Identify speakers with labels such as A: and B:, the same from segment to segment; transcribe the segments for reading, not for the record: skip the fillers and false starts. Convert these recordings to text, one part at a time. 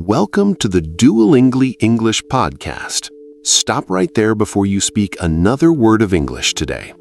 A: Welcome to the Duolingo English podcast. Stop right there before you speak another word of English today.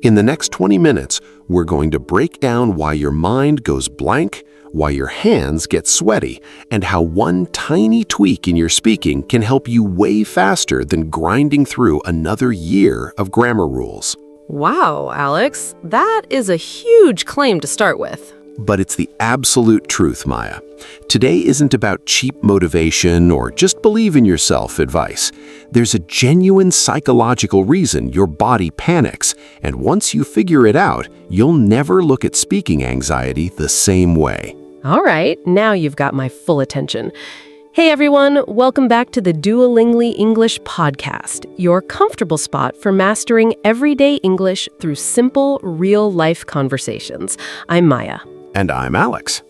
A: In the next 20 minutes, we're going to break down why your mind goes blank, why your hands get sweaty, and how one tiny tweak in your speaking can help you way faster than grinding through another year of grammar rules.
B: Wow, Alex, that is a huge claim to start with.
A: But it's the absolute truth, Maya. Today isn't about cheap motivation or just believe in yourself advice. There's a genuine psychological reason your body panics, and once you figure it out, you'll never look at speaking anxiety the same way.
B: All right, now you've got my full attention. Hey everyone, welcome back to the Duolingo English podcast, your comfortable spot for mastering everyday English through simple, real-life conversations. I'm Maya.
A: And I'm Alex.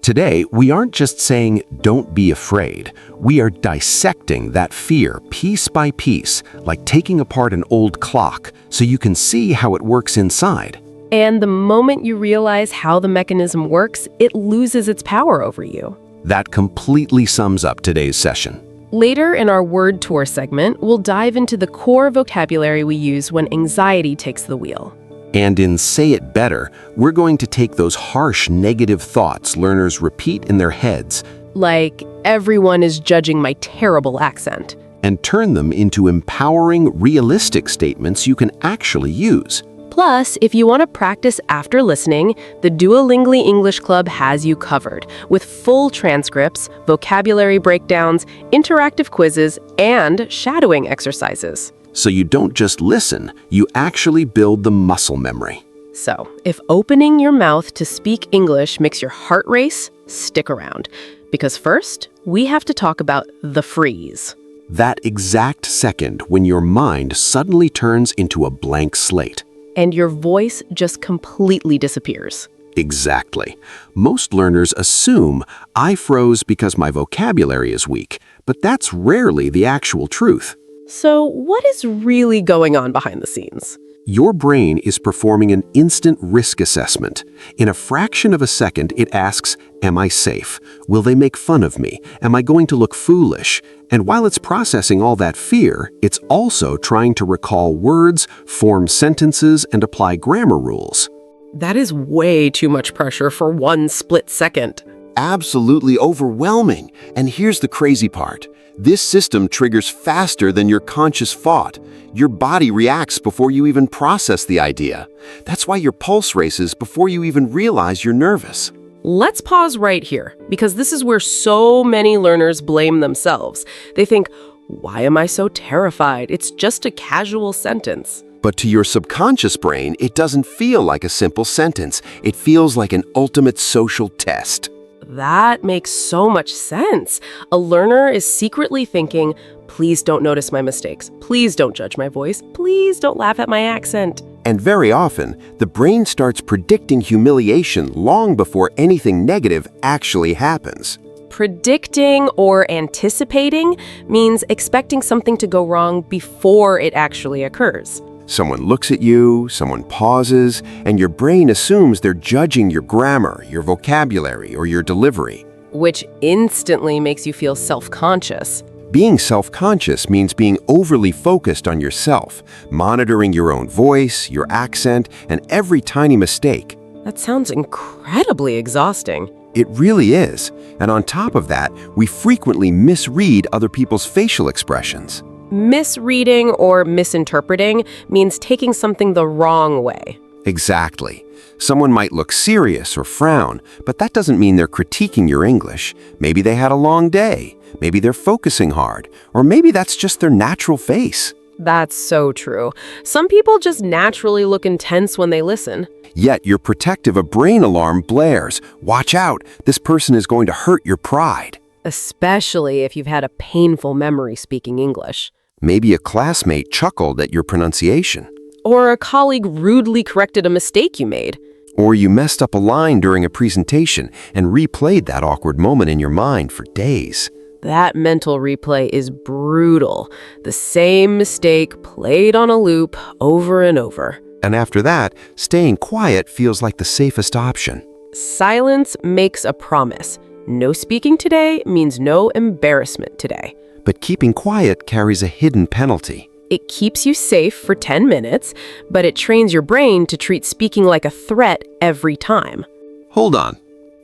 A: Today, we aren't just saying, don't be afraid. We are dissecting that fear piece by piece, like taking apart an old clock, so you can see how it works inside.
B: And the moment you realize how the mechanism works, it loses its power over you.
A: That completely sums up today's session.
B: Later in our word tour segment, we'll dive into the core vocabulary we use when anxiety takes the wheel.
A: And in Say It Better, we're going to take those harsh negative thoughts learners repeat in their heads,
B: like, everyone is judging my terrible accent,
A: and turn them into empowering, realistic statements you can actually use.
B: Plus, if you want to practice after listening, the Duolingo English Club has you covered, with full transcripts, vocabulary breakdowns, interactive quizzes, and shadowing exercises.
A: So you don't just listen, you actually build the muscle memory.
B: So, if opening your mouth to speak English makes your heart race, stick around. Because first, we have to talk about the freeze.
A: That exact second when your mind suddenly turns into a blank slate.
B: And your voice just completely disappears.
A: Exactly. Most learners assume I froze because my vocabulary is weak, but that's rarely the actual truth.
B: So what is really going on behind the scenes?
A: Your brain is performing an instant risk assessment. In a fraction of a second, it asks, am I safe? Will they make fun of me? Am I going to look foolish? And while it's processing all that fear, it's also trying to recall words, form sentences, and apply grammar rules.
B: That is way too much pressure for one split second.
A: Absolutely overwhelming. And here's the crazy part. This system triggers faster than your conscious thought. Your body reacts before you even process the idea. That's why your pulse races before you even realize you're nervous.
B: Let's pause right here, because this is where so many learners blame themselves. They think, why am I so terrified? It's just a casual sentence.
A: But to your subconscious brain, it doesn't feel like a simple sentence. It feels like an ultimate social test.
B: That makes so much sense. A learner is secretly thinking, please don't notice my mistakes. Please don't judge my voice. Please don't laugh at my accent.
A: And very often, the brain starts predicting humiliation long before anything negative actually happens.
B: Predicting or anticipating means expecting something to go wrong before it actually occurs.
A: Someone looks at you, someone pauses, and your brain assumes they're judging your grammar, your vocabulary, or your delivery.
B: Which instantly makes you feel self-conscious.
A: Being self-conscious means being overly focused on yourself, monitoring your own voice, your accent, and every tiny mistake.
B: That sounds incredibly exhausting.
A: It really is. And on top of that, we frequently misread other people's facial expressions.
B: Misreading or misinterpreting means taking something the wrong way.
A: Exactly. Someone might look serious or frown, but that doesn't mean they're critiquing your English. Maybe they had a long day. Maybe they're focusing hard. Or maybe that's just their natural face.
B: That's so true. Some people just naturally look intense when they listen.
A: Yet your protective brain alarm blares. Watch out, this person is going to hurt your pride.
B: Especially if you've had a painful memory speaking English.
A: Maybe a classmate chuckled at your pronunciation.
B: Or a colleague rudely corrected a mistake you made.
A: Or you messed up a line during a presentation and replayed that awkward moment in your mind for days.
B: That mental replay is brutal. The same mistake played on a loop over and over.
A: And after that, staying quiet feels like the safest option.
B: Silence makes a promise. No speaking today means no embarrassment today.
A: But keeping quiet carries a hidden penalty.
B: It keeps you safe for 10 minutes, but it trains your brain to treat speaking like a threat every time.
A: Hold on.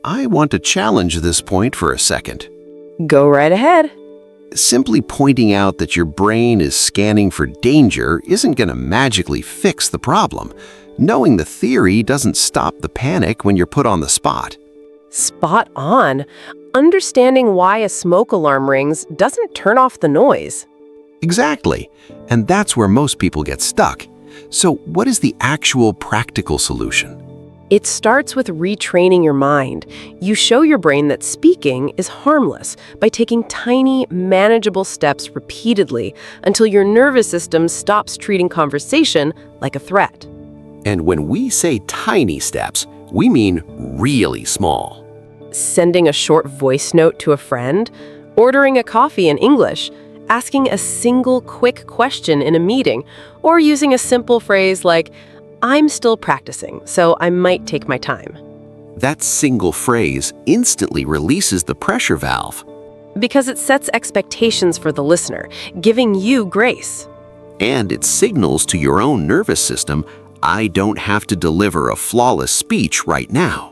A: I want to challenge this point for a second.
B: Go right ahead.
A: Simply pointing out that your brain is scanning for danger isn't going to magically fix the problem. Knowing the theory doesn't stop the panic when you're put on the spot.
B: Spot on. Understanding why a smoke alarm rings doesn't turn off the noise.
A: Exactly. And that's where most people get stuck. So what is the actual practical solution?
B: It starts with retraining your mind. You show your brain that speaking is harmless by taking tiny, manageable steps repeatedly until your nervous system stops treating conversation like a threat.
A: And when we say tiny steps, we mean really small.
B: Sending a short voice note to a friend, ordering a coffee in English, asking a single quick question in a meeting, or using a simple phrase like, "I'm still practicing, so I might take my time."
A: That single phrase instantly releases the pressure valve.
B: Because it sets expectations for the listener, giving you grace.
A: And it signals to your own nervous system, I don't have to deliver a flawless speech right now.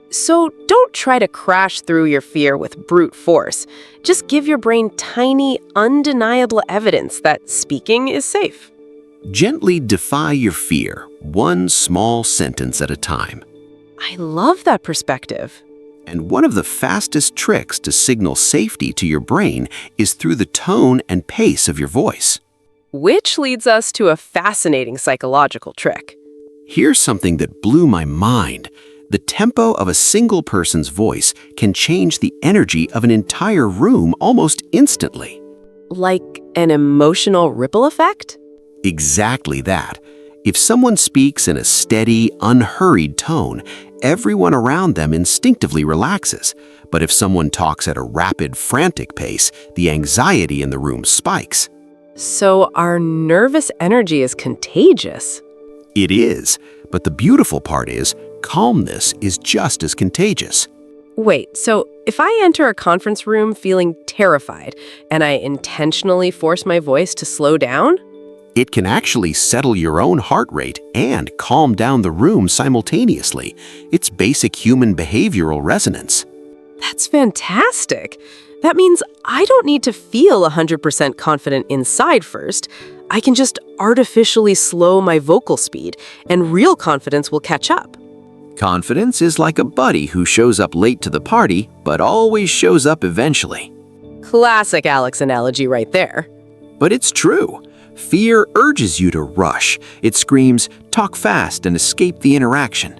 B: So don't try to crash through your fear with brute force. Just give your brain tiny, undeniable evidence that speaking is safe.
A: Gently defy your fear, one small sentence at a time.
B: I love that perspective.
A: And one of the fastest tricks to signal safety to your brain is through the tone and pace of your voice.
B: Which leads us to a fascinating psychological trick.
A: Here's something that blew my mind. The tempo of a single person's voice can change the energy of an entire room almost instantly.
B: Like an emotional ripple effect?
A: Exactly that. If someone speaks in a steady, unhurried tone, everyone around them instinctively relaxes. But if someone talks at a rapid, frantic pace, the anxiety in the room spikes.
B: So our nervous energy is contagious.
A: It is, but the beautiful part is, calmness is just as contagious.
B: Wait, so if I enter a conference room feeling terrified and I intentionally force my voice to slow down?
A: It can actually settle your own heart rate and calm down the room simultaneously. It's basic human behavioral resonance.
B: That's fantastic. That means I don't need to feel 100% confident inside first. I can just artificially slow my vocal speed, and real confidence will catch up.
A: Confidence is like a buddy who shows up late to the party, but always shows up eventually.
B: Classic Alex analogy right there.
A: But it's true. Fear urges you to rush. It screams, talk fast and escape the interaction.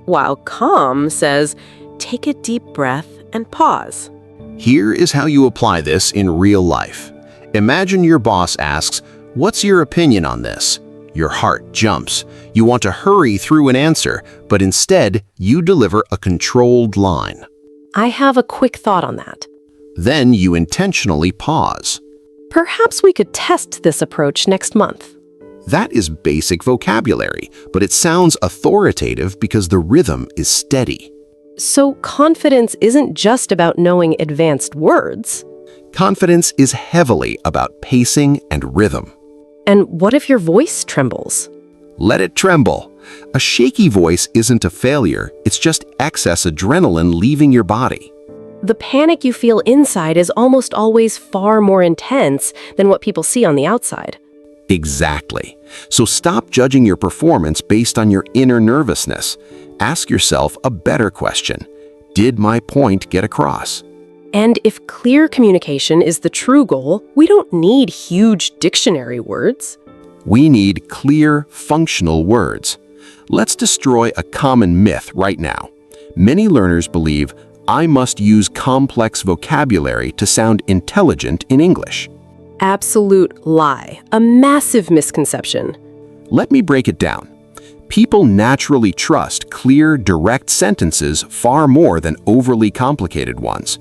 B: While calm says, take a deep breath and pause.
A: Here is how you apply this in real life. Imagine your boss asks, "What's your opinion on this?" Your heart jumps. You want to hurry through an answer, but instead, you deliver a controlled line.
B: I have a quick thought on that.
A: Then you intentionally pause.
B: Perhaps we could test this approach next month.
A: That is basic vocabulary, but it sounds authoritative because the rhythm is steady.
B: So confidence isn't just about knowing advanced words.
A: Confidence is heavily about pacing and rhythm.
B: And what if your voice trembles?
A: Let it tremble. A shaky voice isn't a failure, it's just excess adrenaline leaving your body.
B: The panic you feel inside is almost always far more intense than what people see on the outside.
A: Exactly. So stop judging your performance based on your inner nervousness. Ask yourself a better question. Did my point get across?
B: And if clear communication is the true goal, we don't need huge dictionary words.
A: We need clear, functional words. Let's destroy a common myth right now. Many learners believe, I must use complex vocabulary to sound intelligent in English.
B: Absolute lie. A massive misconception.
A: Let me break it down. People naturally trust clear, direct sentences far more than overly complicated ones.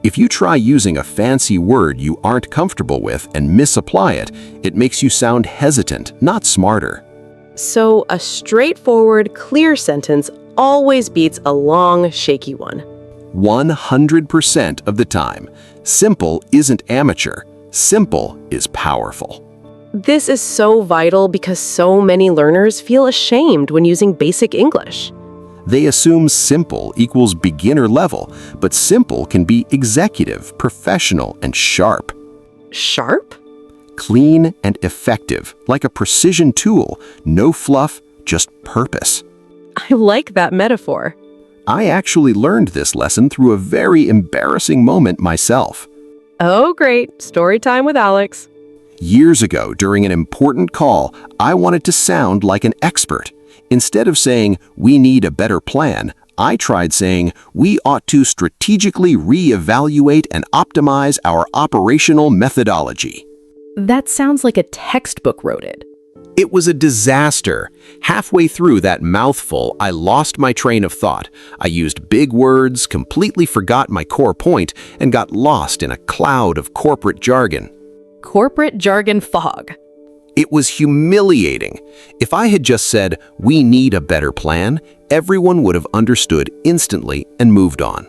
A: If you try using a fancy word you aren't comfortable with and misapply it, it makes you sound hesitant, not smarter.
B: So a straightforward, clear sentence always beats a long, shaky one.
A: 100% of the time. Simple isn't amateur. Simple is powerful.
B: This is so vital because so many learners feel ashamed when using basic English.
A: They assume simple equals beginner level, but simple can be executive, professional, and sharp.
B: Sharp?
A: Clean and effective, like a precision tool. No fluff, just purpose.
B: I like that metaphor.
A: I actually learned this lesson through a very embarrassing moment myself.
B: Oh, great. Story time with Alex.
A: Years ago, during an important call, I wanted to sound like an expert. Instead of saying, "We need a better plan," I tried saying, "We ought to strategically reevaluate and optimize our operational methodology."
B: That sounds like a textbook wrote it.
A: It was a disaster. Halfway through that mouthful, I lost my train of thought. I used big words, completely forgot my core point, and got lost in a cloud of corporate jargon.
B: Corporate jargon fog.
A: It was humiliating. If I had just said, "We need a better plan," everyone would have understood instantly and moved on.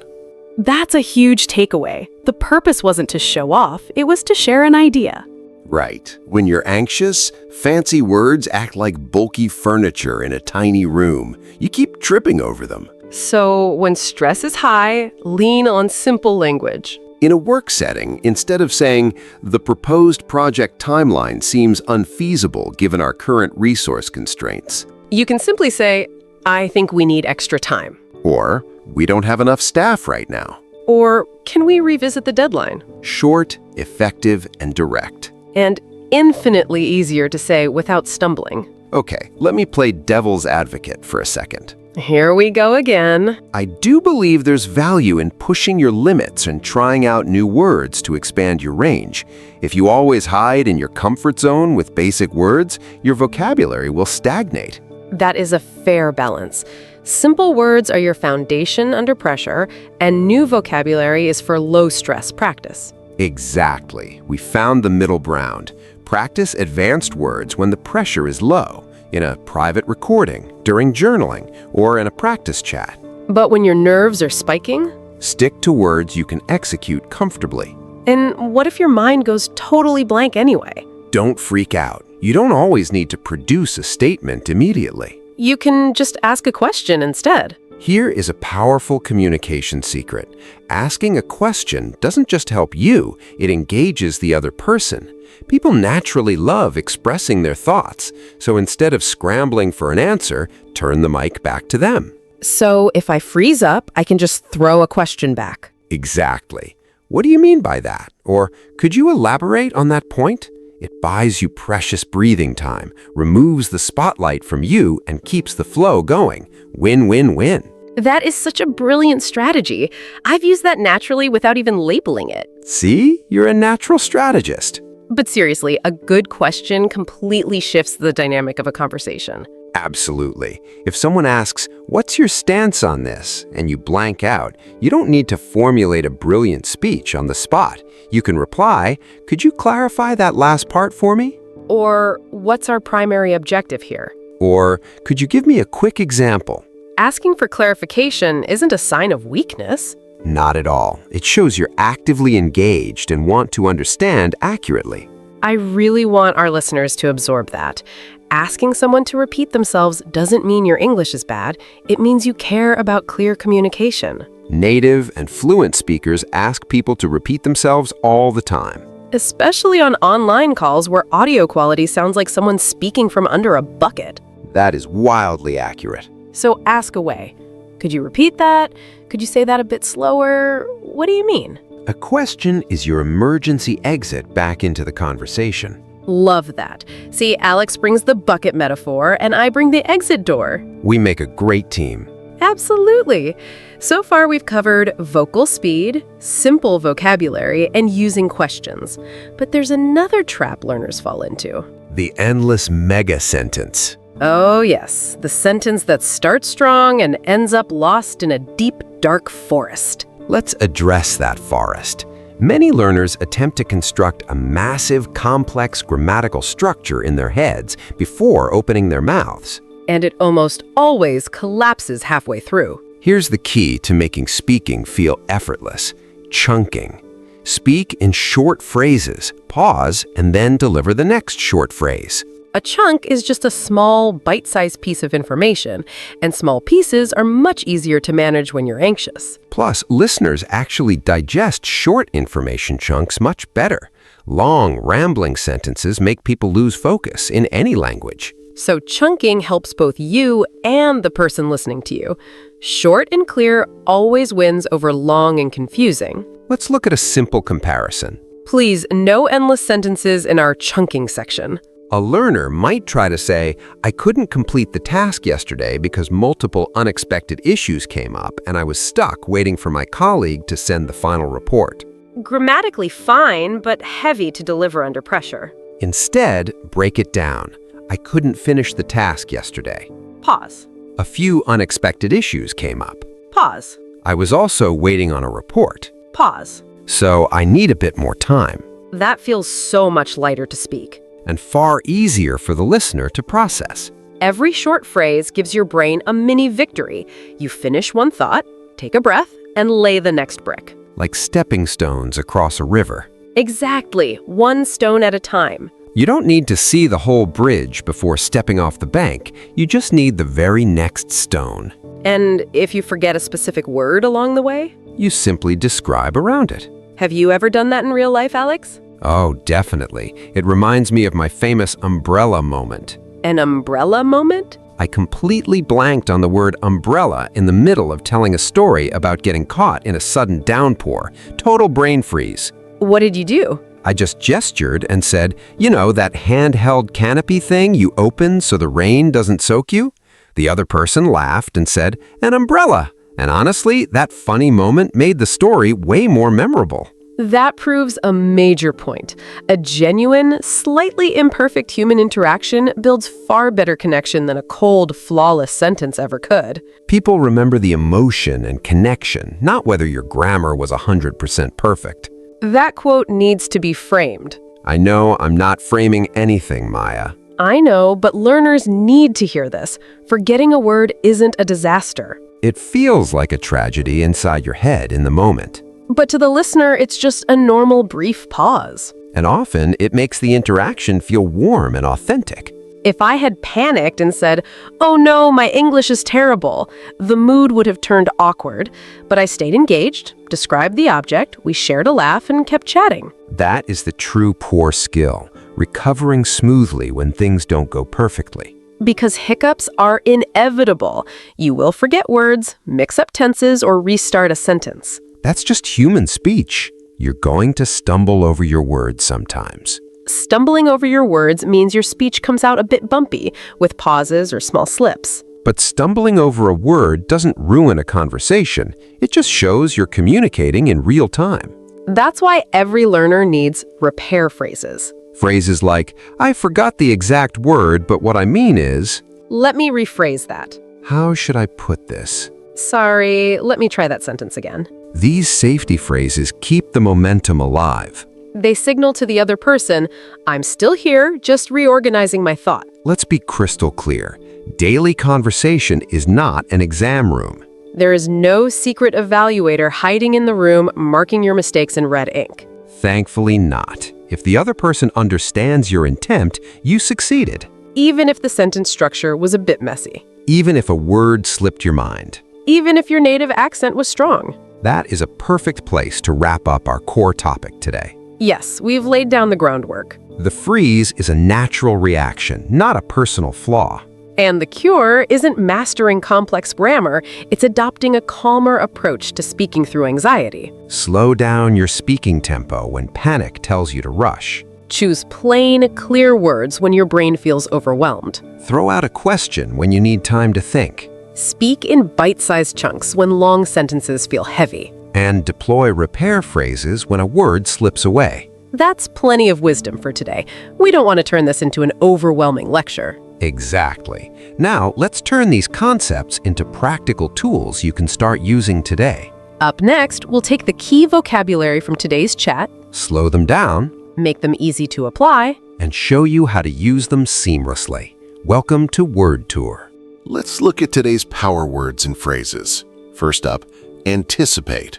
B: That's a huge takeaway. The purpose wasn't to show off, it was to share an idea.
A: Right. When you're anxious, fancy words act like bulky furniture in a tiny room. You keep tripping over them.
B: So when stress is high, lean on simple language.
A: In a work setting, instead of saying, "The proposed project timeline seems unfeasible given our current resource constraints,"
B: You can simply say, "I think we need extra time."
A: or "We don't have enough staff right now."
B: Or, "Can we revisit the deadline?"
A: Short, effective, and direct.
B: And infinitely easier to say without stumbling.
A: Okay, let me play devil's advocate for a second.
B: Here we go again.
A: I do believe there's value in pushing your limits and trying out new words to expand your range. If you always hide in your comfort zone with basic words, your vocabulary will stagnate.
B: That is a fair balance. Simple words are your foundation under pressure, and new vocabulary is for low-stress practice.
A: Exactly. We found the middle ground. Practice advanced words when the pressure is low, in a private recording, during journaling, or in a practice chat.
B: But when your nerves are spiking?
A: Stick to words you can execute comfortably.
B: And what if your mind goes totally blank anyway?
A: Don't freak out. You don't always need to produce a statement immediately.
B: You can just ask a question instead.
A: Here is a powerful communication secret. Asking a question doesn't just help you, it engages the other person. People naturally love expressing their thoughts, so instead of scrambling for an answer, turn the mic back to them.
B: So if I freeze up, I can just throw a question back.
A: Exactly. What do you mean by that? Or could you elaborate on that point? It buys you precious breathing time, removes the spotlight from you, and keeps the flow going. Win-win-win.
B: That is such a brilliant strategy. I've used that naturally without even labeling it.
A: See? You're a natural strategist.
B: But seriously, a good question completely shifts the dynamic of a conversation.
A: Absolutely. If someone asks, "What's your stance on this?" and you blank out, you don't need to formulate a brilliant speech on the spot. You can reply, "Could you clarify that last part for me?"
B: Or, "What's our primary objective here?"
A: Or, "Could you give me a quick example?"
B: Asking for clarification isn't a sign of weakness.
A: Not at all. It shows you're actively engaged and want to understand accurately.
B: I really want our listeners to absorb that. Asking someone to repeat themselves doesn't mean your English is bad. It means you care about clear communication.
A: Native and fluent speakers ask people to repeat themselves all the time.
B: Especially on online calls where audio quality sounds like someone speaking from under a bucket.
A: That is wildly accurate.
B: So ask away. Could you repeat that? Could you say that a bit slower? What do you mean?
A: A question is your emergency exit back into the conversation.
B: Love that. See, Alex brings the bucket metaphor, and I bring the exit door.
A: We make a great team.
B: Absolutely. So far, we've covered vocal speed, simple vocabulary, and using questions. But there's another trap learners fall into.
A: The endless mega sentence.
B: Oh, yes. The sentence that starts strong and ends up lost in a deep, dark forest.
A: Let's address that forest. Many learners attempt to construct a massive, complex grammatical structure in their heads before opening their mouths.
B: And it almost always collapses halfway through.
C: Here's the key to making speaking feel effortless: chunking. Speak in short phrases, pause, and then deliver the next short phrase.
B: A chunk is just a small, bite-sized piece of information, and small pieces are much easier to manage when you're anxious.
C: Plus, listeners actually digest short information chunks much better. Long, rambling sentences make people lose focus in any language.
B: So chunking helps both you and the person listening to you. Short and clear always wins over long and confusing.
C: Let's look at a simple comparison.
B: Please, no endless sentences in our chunking section.
C: A learner might try to say, "I couldn't complete the task yesterday because multiple unexpected issues came up and I was stuck waiting for my colleague to send the final report."
B: Grammatically fine, but heavy to deliver under pressure.
C: Instead, break it down. "I couldn't finish the task yesterday.
B: Pause.
C: A few unexpected issues came up.
B: Pause.
C: I was also waiting on a report.
B: Pause.
C: So I need a bit more time."
B: That feels so much lighter to speak.
C: And far easier for the listener to process.
B: Every short phrase gives your brain a mini victory. You finish one thought, take a breath, and lay the next brick.
C: Like stepping stones across a river.
B: Exactly, one stone at a time.
C: You don't need to see the whole bridge before stepping off the bank. You just need the very next stone.
B: And if you forget a specific word along the way?
C: You simply describe around it.
B: Have you ever done that in real life, Alex?
C: Oh, definitely. It reminds me of my famous umbrella moment.
B: An umbrella moment?
C: I completely blanked on the word umbrella in the middle of telling a story about getting caught in a sudden downpour. Total brain freeze.
B: What did you do?
C: I just gestured and said, "You know, that handheld canopy thing you open so the rain doesn't soak you?" The other person laughed and said, "An umbrella." And honestly, that funny moment made the story way more memorable.
B: That proves a major point. A genuine, slightly imperfect human interaction builds far better connection than a cold, flawless sentence ever could.
C: People remember the emotion and connection, not whether your grammar was 100% perfect.
B: That quote needs to be framed.
C: I know I'm not framing anything, Maya.
B: I know, but learners need to hear this. Forgetting a word isn't a disaster.
C: It feels like a tragedy inside your head in the moment.
B: But to the listener, it's just a normal brief pause.
C: And often, it makes the interaction feel warm and authentic.
B: If I had panicked and said, "Oh no, my English is terrible," the mood would have turned awkward. But I stayed engaged, described the object, we shared a laugh, and kept chatting.
C: That is the true core skill, recovering smoothly when things don't go perfectly.
B: Because hiccups are inevitable. You will forget words, mix up tenses, or restart a sentence.
C: That's just human speech. You're going to stumble over your words sometimes.
B: Stumbling over your words means your speech comes out a bit bumpy, with pauses or small slips.
C: But stumbling over a word doesn't ruin a conversation. It just shows you're communicating in real time.
B: That's why every learner needs repair phrases.
C: Phrases like, "I forgot the exact word, but what I mean is..."
B: Let me rephrase that.
C: "How should I put this?"
B: Sorry, let me try that sentence again.
C: These safety phrases keep the momentum alive.
B: They signal to the other person, "I'm still here, just reorganizing my thought."
C: Let's be crystal clear. Daily conversation is not an exam room.
B: There is no secret evaluator hiding in the room, marking your mistakes in red ink.
C: Thankfully not. If the other person understands your intent, you succeeded.
B: Even if the sentence structure was a bit messy.
C: Even if a word slipped your mind.
B: Even if your native accent was strong.
C: That is a perfect place to wrap up our core topic today.
B: Yes, we've laid down the groundwork.
C: The freeze is a natural reaction, not a personal flaw.
B: And the cure isn't mastering complex grammar, it's adopting a calmer approach to speaking through anxiety.
C: Slow down your speaking tempo when panic tells you to rush.
B: Choose plain, clear words when your brain feels overwhelmed.
C: Throw out a question when you need time to think.
B: Speak in bite-sized chunks when long sentences feel heavy.
C: And deploy repair phrases when a word slips away.
B: That's plenty of wisdom for today. We don't want to turn this into an overwhelming lecture.
C: Exactly. Now, let's turn these concepts into practical tools you can start using today.
B: Up next, we'll take the key vocabulary from today's chat,
C: Slow them down,
B: make them easy to apply,
C: and show you how to use them seamlessly. Welcome to Word Tour.
A: Let's look at today's power words and phrases. First up, anticipate.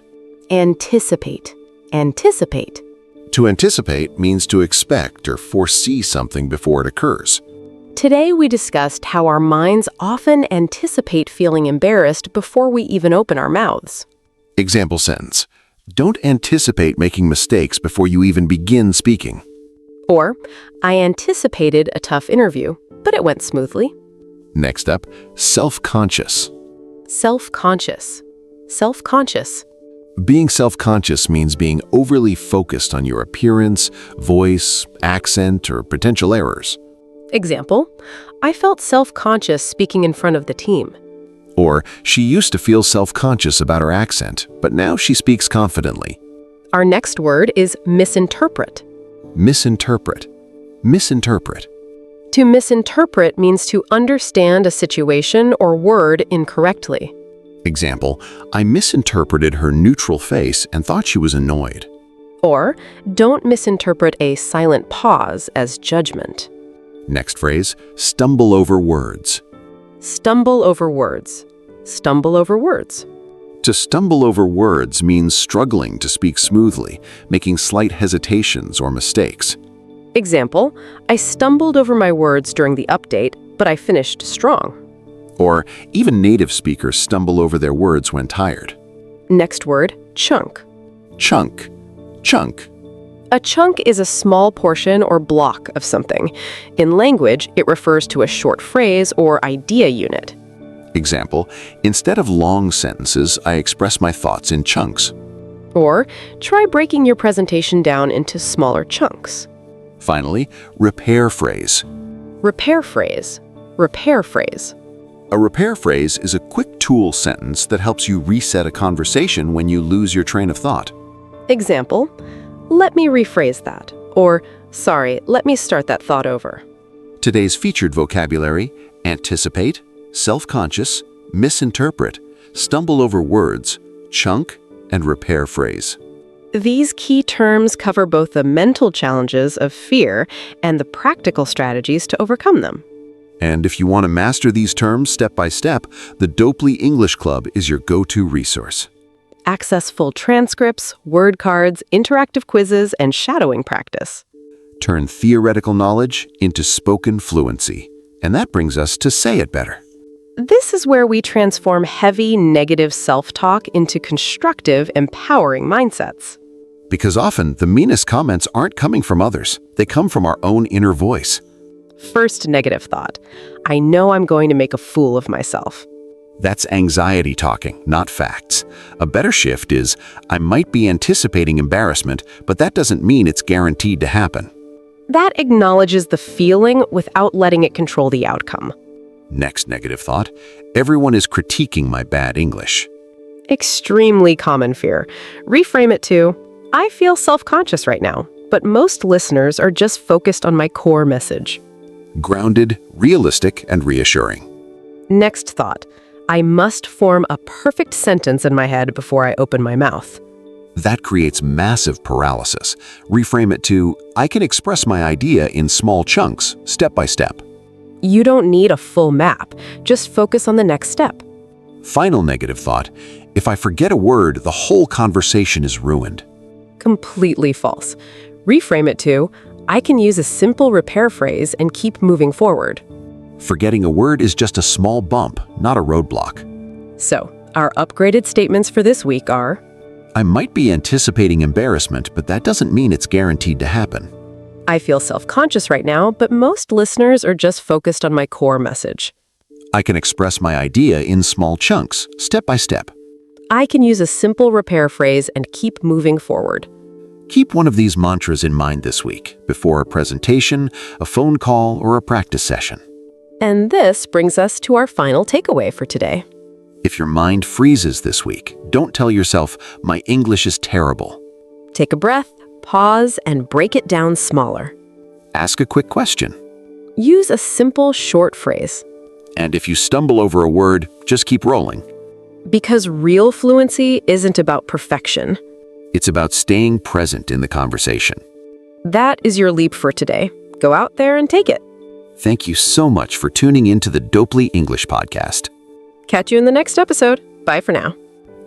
B: Anticipate. Anticipate.
A: To anticipate means to expect or foresee something before it occurs.
B: Today we discussed how our minds often anticipate feeling embarrassed before we even open our mouths.
A: Example sentence. Don't anticipate making mistakes before you even begin speaking.
B: Or, I anticipated a tough interview, but it went smoothly.
A: Next up, self-conscious.
B: Self-conscious. Self-conscious.
A: Being self-conscious means being overly focused on your appearance, voice, accent, or potential errors.
B: Example, I felt self-conscious speaking in front of the team.
A: Or, she used to feel self-conscious about her accent, but now she speaks confidently.
B: Our next word is misinterpret.
A: Misinterpret. Misinterpret.
B: To misinterpret means to understand a situation or word incorrectly.
A: Example, I misinterpreted her neutral face and thought she was annoyed.
B: Or, don't misinterpret a silent pause as judgment.
A: Next phrase, stumble over words.
B: Stumble over words. Stumble over words.
A: To stumble over words means struggling to speak smoothly, making slight hesitations or mistakes.
B: Example, I stumbled over my words during the update, but I finished strong.
A: Or, even native speakers stumble over their words when tired.
B: Next word, chunk.
A: Chunk. Chunk.
B: A chunk is a small portion or block of something. In language, it refers to a short phrase or idea unit.
A: Example, instead of long sentences, I express my thoughts in chunks.
B: Or, try breaking your presentation down into smaller chunks.
A: Finally, repair phrase.
B: Repair phrase. Repair phrase.
A: A repair phrase is a quick tool sentence that helps you reset a conversation when you lose your train of thought.
B: Example, let me rephrase that. Or, sorry, let me start that thought over.
A: Today's featured vocabulary: anticipate, self-conscious, misinterpret, stumble over words, chunk, and repair phrase.
B: These key terms cover both the mental challenges of fear and the practical strategies to overcome them.
A: And if you want to master these terms step by step, the Dopely English Club is your go-to resource.
B: Access full transcripts, word cards, interactive quizzes, and shadowing practice.
A: Turn theoretical knowledge into spoken fluency. And that brings us to Say It Better.
B: This is where we transform heavy, negative self-talk into constructive, empowering mindsets.
A: Because often, the meanest comments aren't coming from others. They come from our own inner voice.
B: First negative thought, I know I'm going to make a fool of myself.
A: That's anxiety talking, not facts. A better shift is, I might be anticipating embarrassment, but that doesn't mean it's guaranteed to happen.
B: That acknowledges the feeling without letting it control the outcome.
A: Next negative thought, everyone is critiquing my bad English.
B: Extremely common fear. Reframe it to, I feel self-conscious right now, but most listeners are just focused on my core message.
A: Grounded, realistic, and reassuring.
B: Next thought, I must form a perfect sentence in my head before I open my mouth.
A: That creates massive paralysis. Reframe it to, I can express my idea in small chunks, step by step.
B: You don't need a full map. Just focus on the next step.
A: Final negative thought, if I forget a word, the whole conversation is ruined.
B: Completely false. Reframe it to, I can use a simple repair phrase and keep moving forward.
A: Forgetting a word is just a small bump, not a roadblock.
B: So, our upgraded statements for this week are,
A: I might be anticipating embarrassment, but that doesn't mean it's guaranteed to happen.
B: I feel self-conscious right now, but most listeners are just focused on my core message.
A: I can express my idea in small chunks, step by step.
B: I can use a simple repair phrase and keep moving forward.
A: Keep one of these mantras in mind this week, before a presentation, a phone call, or a practice session.
B: And this brings us to our final takeaway for today.
A: If your mind freezes this week, don't tell yourself, my English is terrible.
B: Take a breath, pause, and break it down smaller.
A: Ask a quick question.
B: Use a simple, short phrase.
A: And if you stumble over a word, just keep rolling.
B: Because real fluency isn't about perfection.
A: It's about staying present in the conversation.
B: That is your leap for today. Go out there and take it.
A: Thank you so much for tuning in to the Dopely English Podcast.
B: Catch you in the next episode. Bye for now.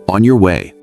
A: On your way.